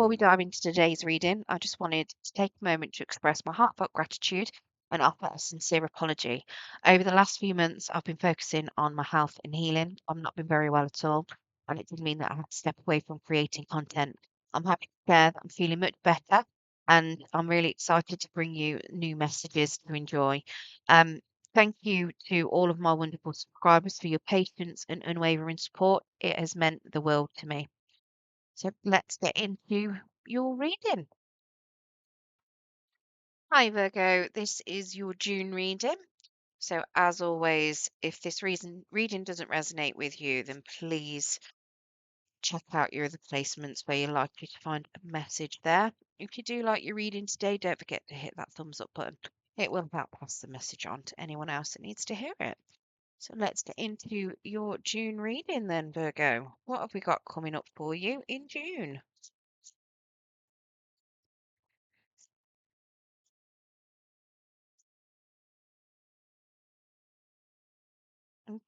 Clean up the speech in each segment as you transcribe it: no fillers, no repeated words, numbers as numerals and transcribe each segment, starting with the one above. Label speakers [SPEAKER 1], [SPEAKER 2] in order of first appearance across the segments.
[SPEAKER 1] before we dive into today's reading, I just wanted to take a moment to express my heartfelt gratitude and offer a sincere apology. Over the last few months, I've been focusing on my health and healing. I've not been very well at all, and it did mean that I had to step away from creating content. I'm happy to share that I'm feeling much better, and I'm really excited to bring you new messages to enjoy. Um, Thank you to all of my wonderful subscribers for your patience and unwavering support. It has meant the world to me. So let's get into your reading. Hi, Virgo. This is your June reading. So, as always, if this reading doesn't resonate with you, then please check out your other placements where you're likely to find a message there. If you do like your reading today, don't forget to hit that thumbs up button. It will help pass the message on to anyone else that needs to hear it. So, let's get into your June reading then, Virgo. What have we got coming up for you in June?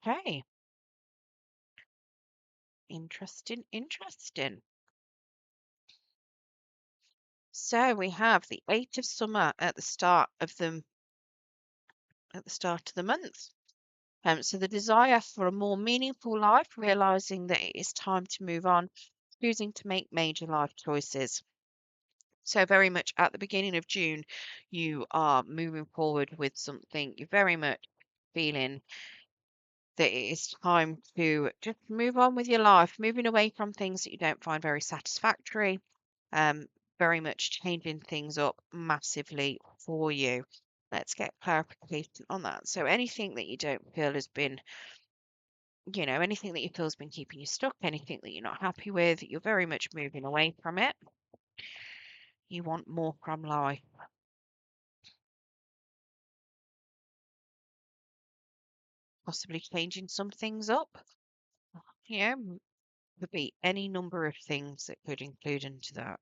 [SPEAKER 1] Okay. Interesting, interesting. So we have the eight of summer at the start of the month. So the desire for a more meaningful life, realizing that it is time to move on, choosing to make major life choices. So very much at the beginning of June, you are moving forward with something. You're very much feeling that it is time to just move on with your life, moving away from things that you don't find very satisfactory, um, very much changing things up massively for you. Let's get clarification on that. So anything that you don't feel has been, anything that you feel has been keeping you stuck, anything that you're not happy with, you're very much moving away from it. You want more from life, possibly changing some things up. Could be any number of things that could include into that.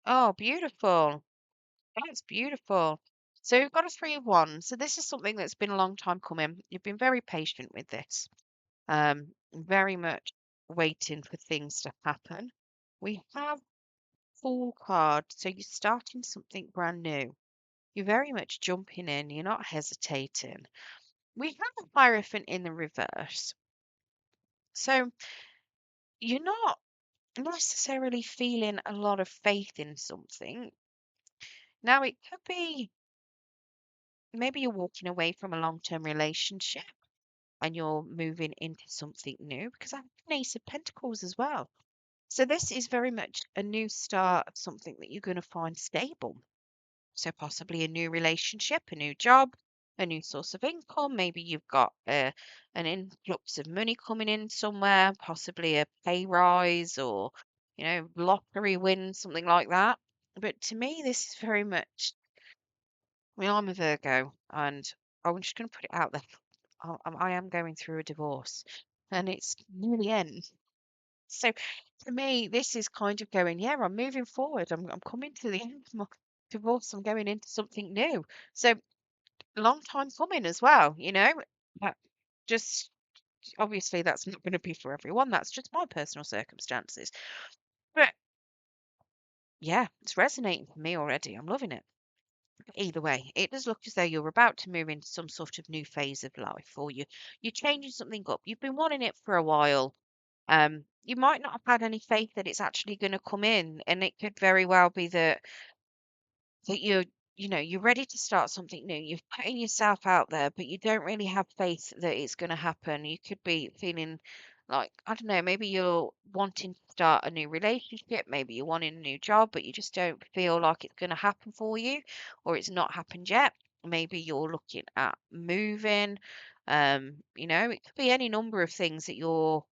[SPEAKER 1] Oh, beautiful. That's beautiful. So you've got a three of wands. So this is something that's been a long time coming. You've been very patient with this. Very much waiting for things to happen. We have Fool card. So you're starting something brand new. You're very much jumping in. You're not hesitating. We have a Hierophant in the reverse. So you're not necessarily feeling a lot of faith in something. Now, it could be maybe you're walking away from a long-term relationship and you're moving into something new because I have an Ace of Pentacles as well. So this is very much a new start of something that you're going to find stable. So possibly a new relationship, a new job, a new source of income. Maybe you've got an influx of money coming in somewhere, possibly a pay rise or, lottery win, something like that. But to me, this is very much, I'm a Virgo and I'm just going to put it out there. I am going through a divorce and it's near the end. So to me, this is kind of going, yeah, I'm moving forward. I'm coming to the end of my divorce. I'm going into something new. So long time coming as well, But just obviously that's not going to be for everyone. That's just my personal circumstances. But yeah, it's resonating for me already. I'm loving it. Either way, it does look as though you're about to move into some sort of new phase of life, or you're changing something up. You've been wanting it for a while. You might not have had any faith that it's actually going to come in, and it could very well be that you're ready to start something new. You're putting yourself out there, but you don't really have faith that it's going to happen. You could be feeling like, I don't know, maybe you're wanting to start a new relationship, maybe you're wanting a new job, but you just don't feel like it's going to happen for you, or it's not happened yet. Maybe you're looking at moving. It could be any number of things that you're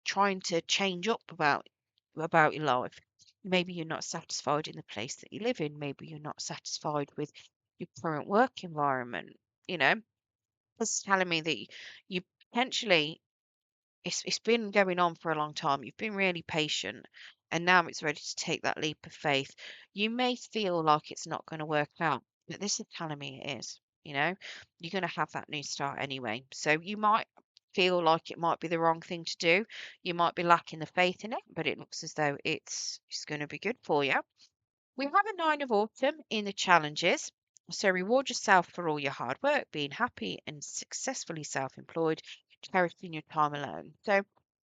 [SPEAKER 1] trying to change up about your life. Maybe you're not satisfied in the place that you live in. Maybe you're not satisfied with your current work environment. You know, it's telling me that you potentially it's been going on for a long time. You've been really patient, and now it's ready to take that leap of faith. You may feel like it's not going to work out, but this is telling me it is. You're going to have that new start anyway. So you might. feel like it might be the wrong thing to do. You might be lacking the faith in it, but it looks as though it's going to be good for you. We have a nine of autumn in the challenges. So reward yourself for all your hard work, being happy and successfully self-employed, cherishing your time alone. So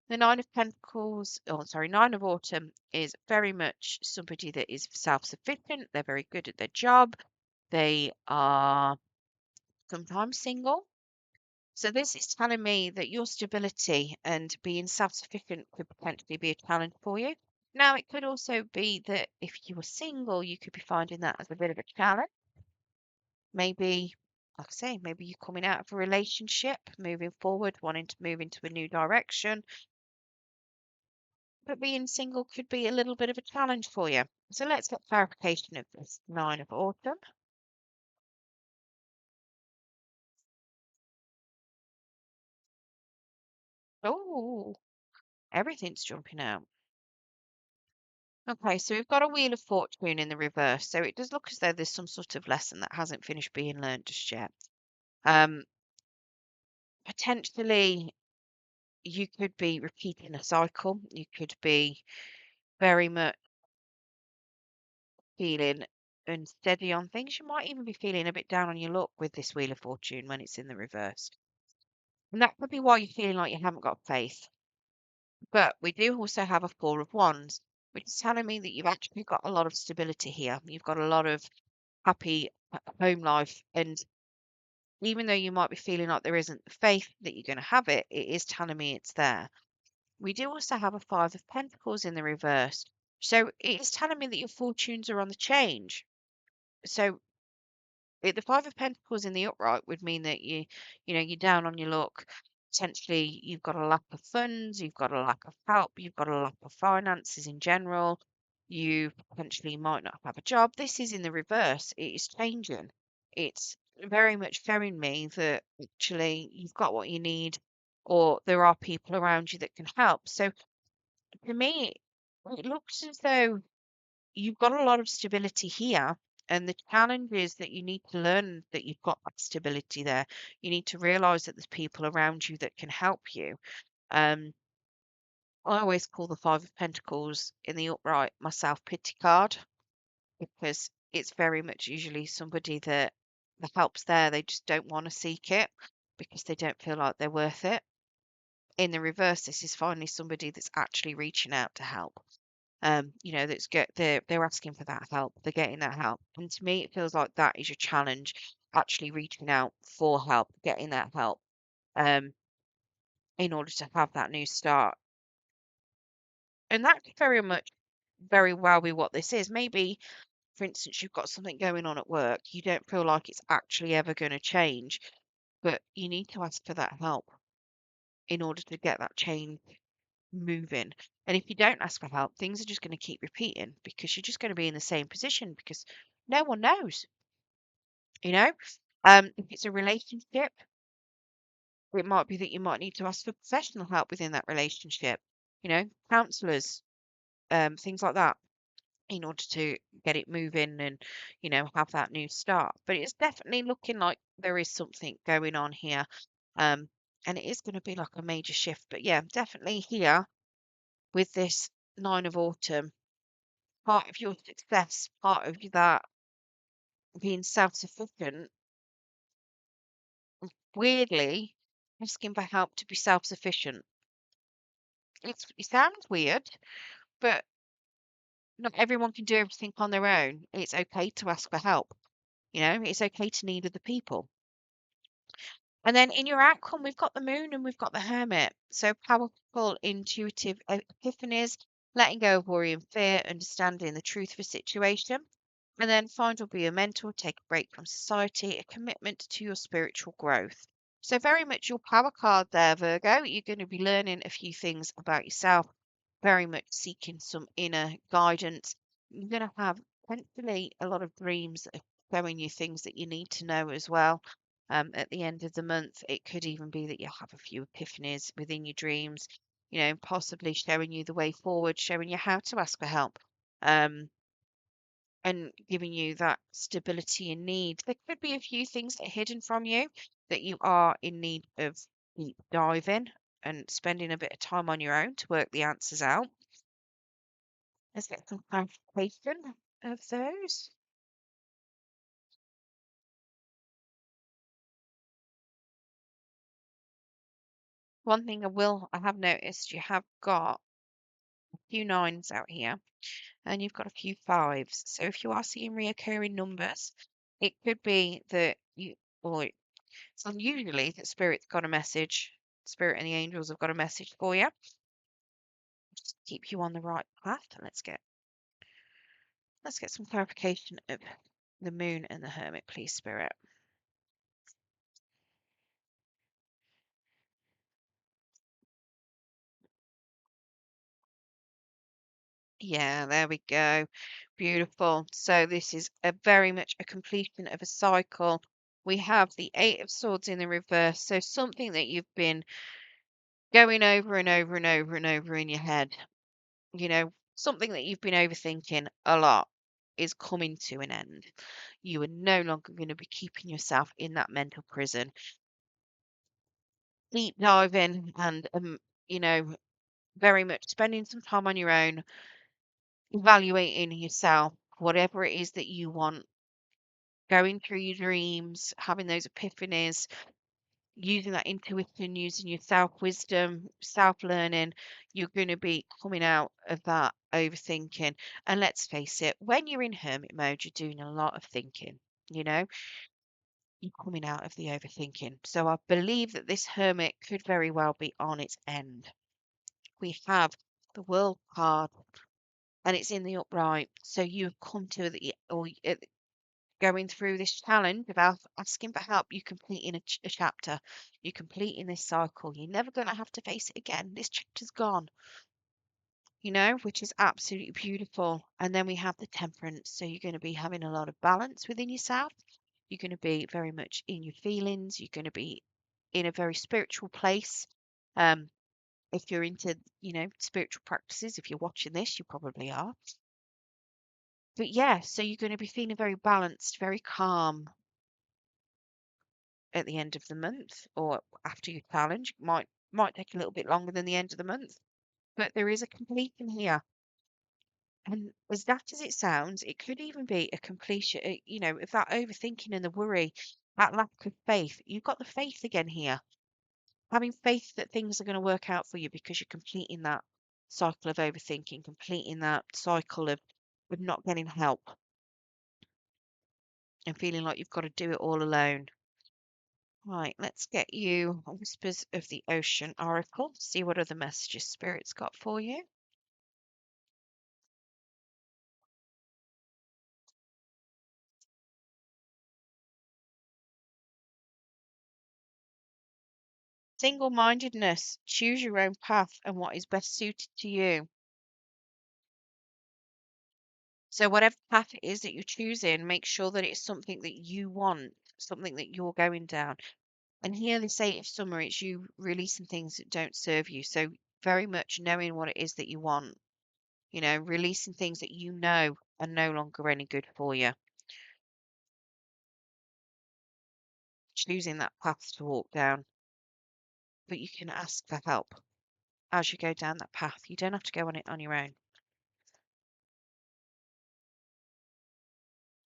[SPEAKER 1] the nine of pentacles, oh sorry, nine of autumn is very much somebody that is self-sufficient. They're very good at their job. They are sometimes single. So this is telling me that your stability and being self-sufficient could potentially be a challenge for you. Now, it could also be that if you were single, you could be finding that as a bit of a challenge. Maybe, like I say, maybe you're coming out of a relationship, moving forward, wanting to move into a new direction, but being single could be a little bit of a challenge for you. So let's get clarification of this nine of autumn. Oh, everything's jumping out. Okay, so we've got a Wheel of Fortune in the reverse. So it does look as though there's some sort of lesson that hasn't finished being learned just yet. Um, Potentially, you could be repeating a cycle. You could be very much feeling unsteady on things. You might even be feeling a bit down on your luck with this Wheel of Fortune when it's in the reverse. And that could be why you're feeling like you haven't got faith. But we do also have a Four of Wands, which is telling me that you've actually got a lot of stability here. You've got a lot of happy home life. And even though you might be feeling like there isn't the faith that you're going to have it, it is telling me it's there. We do also have a Five of Pentacles in the reverse. So it is telling me that your fortunes are on the change. So the Five of Pentacles in the upright would mean that you're down on your luck. Potentially, you've got a lack of funds, you've got a lack of help, you've got a lack of finances in general. You potentially might not have a job. This is in the reverse. It is changing. It's very much showing me that actually you've got what you need, or there are people around you that can help. So to me, it looks as though you've got a lot of stability here. And the challenge is that you need to learn that you've got that stability there. You need to realize that there's people around you that can help you. Um, I always call the Five of Pentacles in the upright my self pity card because it's very much usually somebody that the help's there. They just don't want to seek it because they don't feel like they're worth it. In the reverse, this is finally somebody that's actually reaching out to help. That's get they're asking for that help, they're getting that help. And to me, it feels like that is your challenge, actually reaching out for help, getting that help, um, in order to have that new start. And that could very well be what this is. Maybe, for instance, you've got something going on at work, you don't feel like it's actually ever going to change, but you need to ask for that help in order to get that change moving. And if you don't ask for help, things are just going to keep repeating because you're just going to be in the same position because no one knows, you know? If it's a relationship, it might be that you might need to ask for professional help within that relationship, counselors, things like that, in order to get it moving and, have that new start. But it's definitely looking like there is something going on here. Um, and it is going to be like a major shift. But yeah, definitely here with this Nine of Autumn, part of your success, part of that being self-sufficient, weirdly asking for help to be self-sufficient. It sounds weird, but not everyone can do everything on their own. It's okay to ask for help. It's okay to need other people. And then in your outcome, we've got the moon and we've got the hermit. So powerful, intuitive epiphanies, letting go of worry and fear, understanding the truth of a situation. And then find will be a mentor, take a break from society, a commitment to your spiritual growth. So very much your power card there, Virgo. You're going to be learning a few things about yourself, very much seeking some inner guidance. You're going to have potentially a lot of dreams showing you things that you need to know as well. At the end of the month, it could even be that you'll have a few epiphanies within your dreams, possibly showing you the way forward, showing you how to ask for help. And giving you that stability and need. There could be a few things that are hidden from you that you are in need of deep diving and spending a bit of time on your own to work the answers out. Let's get some clarification of those. One thing I have noticed you have got a few nines out here and you've got a few fives. So if you are seeing reoccurring numbers, it could be that or so usually that Spirit's got a message, Spirit and the angels have got a message for you. Just keep you on the right path. Let's get some clarification of the moon and the hermit, please, Spirit. Yeah, there we go. Beautiful. So this is a very much a completion of a cycle. We have the Eight of Swords in the reverse. So something that you've been going over and over and over and over in your head, something that you've been overthinking a lot is coming to an end. You are no longer going to be keeping yourself in that mental prison. Deep diving and, you know, very much spending some time on your own, evaluating yourself, whatever it is that you want, going through your dreams, having those epiphanies, using that intuition, using your self wisdom, self learning, you're going to be coming out of that overthinking. And let's face it, when you're in hermit mode, you're doing a lot of thinking, you know, you're coming out of the overthinking. So I believe that this hermit could very well be on its end. We have the world card and it's in the upright. So you've come to the, or going through this challenge about asking for help, you're completing a chapter, you're completing this cycle. You're never going to have to face it again. This chapter's gone, which is absolutely beautiful. And then we have the temperance. So you're going to be having a lot of balance within yourself. You're going to be very much in your feelings. You're going to be in a very spiritual place. Um, if you're into, spiritual practices, if you're watching this, you probably are. But yeah, so you're going to be feeling very balanced, very calm, at the end of the month or after your challenge. Might take a little bit longer than the end of the month, but there is a completion here. And as daft as it sounds, it could even be a completion, if that overthinking and the worry, that lack of faith, you've got the faith again here. Having faith that things are going to work out for you because you're completing that cycle of overthinking, completing that cycle of not getting help and feeling like you've got to do it all alone. Right, let's get you Whispers of the Ocean Oracle. See what other messages Spirit's got for you. Single-mindedness. Choose your own path and what is best suited to you. So whatever path it is that you're choosing, make sure that it's something that you want, something that you're going down. And here they say if summer, it's you releasing things that don't serve you. So very much knowing what it is that you want, releasing things that you know are no longer any good for you. Choosing that path to walk down. But you can ask for help as you go down that path. You don't have to go on it on your own.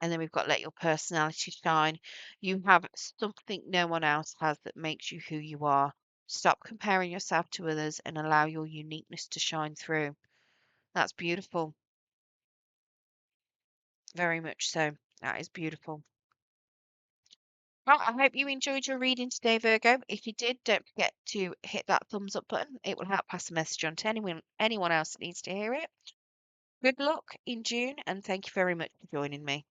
[SPEAKER 1] And then we've got let your personality shine. You have something no one else has that makes you who you are. Stop comparing yourself to others and allow your uniqueness to shine through. That's beautiful. Very much so. That is beautiful. Well, I hope you enjoyed your reading today, Virgo. If you did, don't forget to hit that thumbs up button. It will help pass the message on to anyone else that needs to hear it. Good luck in June, and thank you very much for joining me.